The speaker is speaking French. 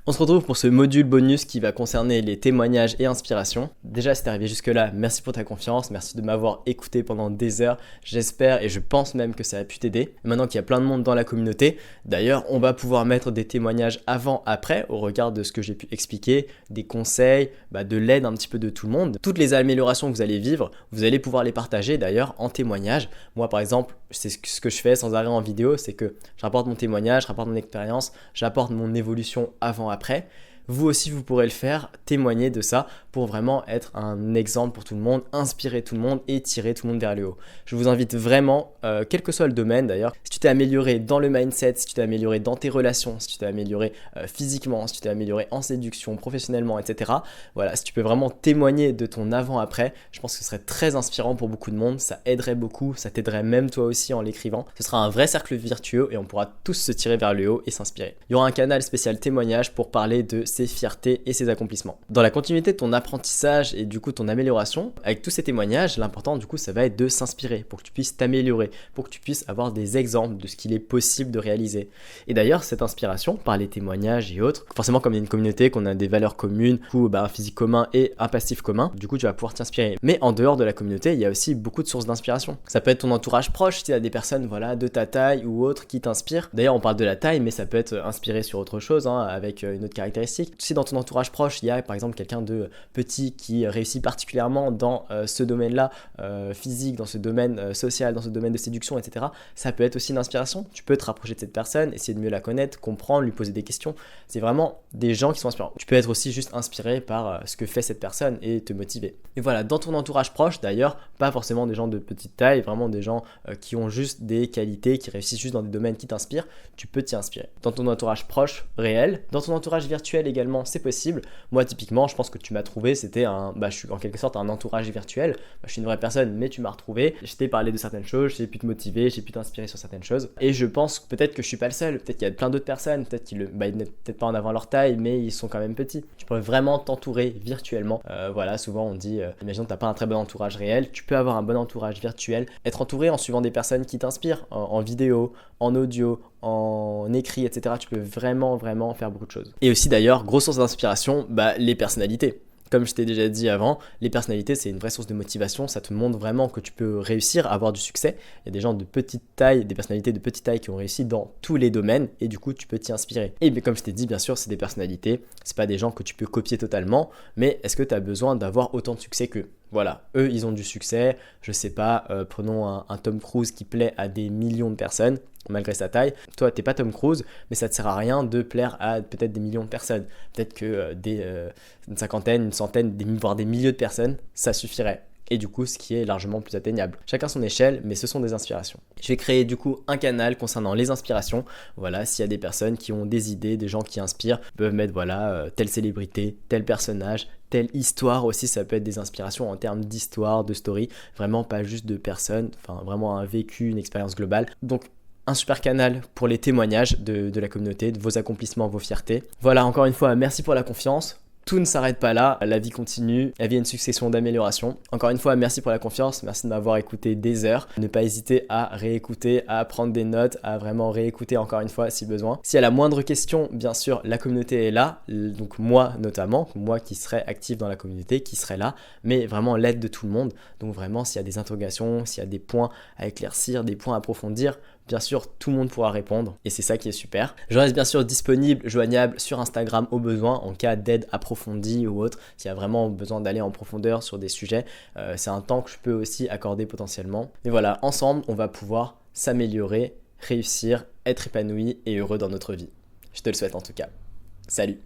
On se retrouve pour ce module bonus qui va concerner les témoignages et inspirations. Déjà, si t'es arrivé jusque là, merci pour ta confiance, merci de m'avoir écouté pendant des heures. J'espère et je pense même que ça a pu t'aider. Maintenant qu'il y a plein de monde dans la communauté, d'ailleurs, on va pouvoir mettre des témoignages avant-après au regard de ce que j'ai pu expliquer, des conseils, de l'aide un petit peu de tout le monde. Toutes les améliorations que vous allez vivre, vous allez pouvoir les partager d'ailleurs en témoignage. Moi, par exemple, c'est ce que je fais sans arrêt en vidéo, c'est que je rapporte mon témoignage, je rapporte mon expérience, j'apporte mon évolution avant-après. Vous aussi, vous pourrez le faire, témoigner de ça pour vraiment être un exemple pour tout le monde, inspirer tout le monde et tirer tout le monde vers le haut. Je vous invite vraiment, quel que soit le domaine d'ailleurs, si tu t'es amélioré dans le mindset, si tu t'es amélioré dans tes relations, si tu t'es amélioré physiquement, si tu t'es amélioré en séduction, professionnellement, etc. Voilà, si tu peux vraiment témoigner de ton avant-après, je pense que ce serait très inspirant pour beaucoup de monde, ça aiderait beaucoup, ça t'aiderait même toi aussi en l'écrivant. Ce sera un vrai cercle vertueux et on pourra tous se tirer vers le haut et s'inspirer. Il y aura un canal spécial témoignage pour parler de ses fiertés et ses accomplissements. Dans la continuité de ton apprentissage et du coup ton amélioration, avec tous ces témoignages, l'important du coup ça va être de s'inspirer pour que tu puisses t'améliorer, pour que tu puisses avoir des exemples de ce qu'il est possible de réaliser. Et d'ailleurs cette inspiration par les témoignages et autres, forcément comme il y a une communauté, qu'on a des valeurs communes, du coup un physique commun et un passif commun, du coup tu vas pouvoir t'inspirer. Mais en dehors de la communauté, il y a aussi beaucoup de sources d'inspiration. Ça peut être ton entourage proche, si tu as des personnes de ta taille ou autres qui t'inspirent. D'ailleurs on parle de la taille, mais ça peut être inspiré sur autre chose, avec une autre caractéristique. Si dans ton entourage proche, il y a par exemple quelqu'un de petit qui réussit particulièrement dans ce domaine-là, physique, dans ce domaine social, dans ce domaine de séduction, etc., ça peut être aussi une inspiration. Tu peux te rapprocher de cette personne, essayer de mieux la connaître, comprendre, lui poser des questions. C'est vraiment des gens qui sont inspirants. Tu peux être aussi juste inspiré par ce que fait cette personne et te motiver. Et voilà, dans ton entourage proche, d'ailleurs, pas forcément des gens de petite taille, vraiment des gens qui ont juste des qualités, qui réussissent juste dans des domaines qui t'inspirent, tu peux t'y inspirer. Dans ton entourage proche, réel, dans ton entourage virtuel également, c'est possible. Moi, typiquement, je pense que tu m'as trouvé, c'était je suis en quelque sorte un entourage virtuel. Je suis une vraie personne, mais tu m'as retrouvé. Je t'ai parlé de certaines choses, j'ai pu te motiver, j'ai pu t'inspirer sur certaines choses. Et je pense peut-être que je suis pas le seul. Peut-être qu'il y a plein d'autres personnes, peut-être qu'ils ils mettent peut-être pas en avant leur taille, mais ils sont quand même petits. Tu peux vraiment t'entourer virtuellement. Souvent on dit, imagine t'as pas un très bon entourage réel, tu peux avoir un bon entourage virtuel, être entouré en suivant des personnes qui t'inspirent, en vidéo, en audio, en écrit, etc. Tu peux vraiment faire beaucoup de choses. Et aussi d'ailleurs, grosse source d'inspiration, les personnalités. Comme je t'ai déjà dit avant, les personnalités, c'est une vraie source de motivation. Ça te montre vraiment que tu peux réussir à avoir du succès. Il y a des gens de petite taille, des personnalités de petite taille qui ont réussi dans tous les domaines et du coup, tu peux t'y inspirer. Et comme je t'ai dit, bien sûr, c'est des personnalités. C'est pas des gens que tu peux copier totalement, mais est-ce que tu as besoin d'avoir autant de succès qu'eux ? Voilà, eux, ils ont du succès. Je sais pas, prenons un Tom Cruise qui plaît à des millions de personnes malgré sa taille. Toi, t'es pas Tom Cruise, mais ça te sert à rien de plaire à peut-être des millions de personnes. Peut-être que une cinquantaine, une centaine, voire des milliers de personnes, ça suffirait. Et du coup, ce qui est largement plus atteignable. Chacun son échelle, mais ce sont des inspirations. Je vais créer du coup un canal concernant les inspirations. Voilà, s'il y a des personnes qui ont des idées, des gens qui inspirent, peuvent mettre telle célébrité, tel personnage, telle histoire aussi, ça peut être des inspirations en termes d'histoire, de story. Vraiment pas juste de personnes, vraiment un vécu, une expérience globale. Donc, un super canal pour les témoignages de la communauté, de vos accomplissements, vos fiertés. Voilà, encore une fois, merci pour la confiance. Tout ne s'arrête pas là, la vie continue, la vie est une succession d'améliorations. Encore une fois, merci pour la confiance, merci de m'avoir écouté des heures. Ne pas hésiter à réécouter, à prendre des notes, à vraiment réécouter encore une fois si besoin. S'il y a la moindre question, bien sûr, la communauté est là, donc moi notamment, moi qui serai actif dans la communauté, qui serai là, mais vraiment l'aide de tout le monde. Donc vraiment, s'il y a des interrogations, s'il y a des points à éclaircir, des points à approfondir, bien sûr, tout le monde pourra répondre et c'est ça qui est super. Je reste bien sûr disponible, joignable sur Instagram au besoin en cas d'aide approfondie ou autre. S'il y a vraiment besoin d'aller en profondeur sur des sujets, c'est un temps que je peux aussi accorder potentiellement. Mais voilà, ensemble, on va pouvoir s'améliorer, réussir, être épanoui et heureux dans notre vie. Je te le souhaite en tout cas. Salut!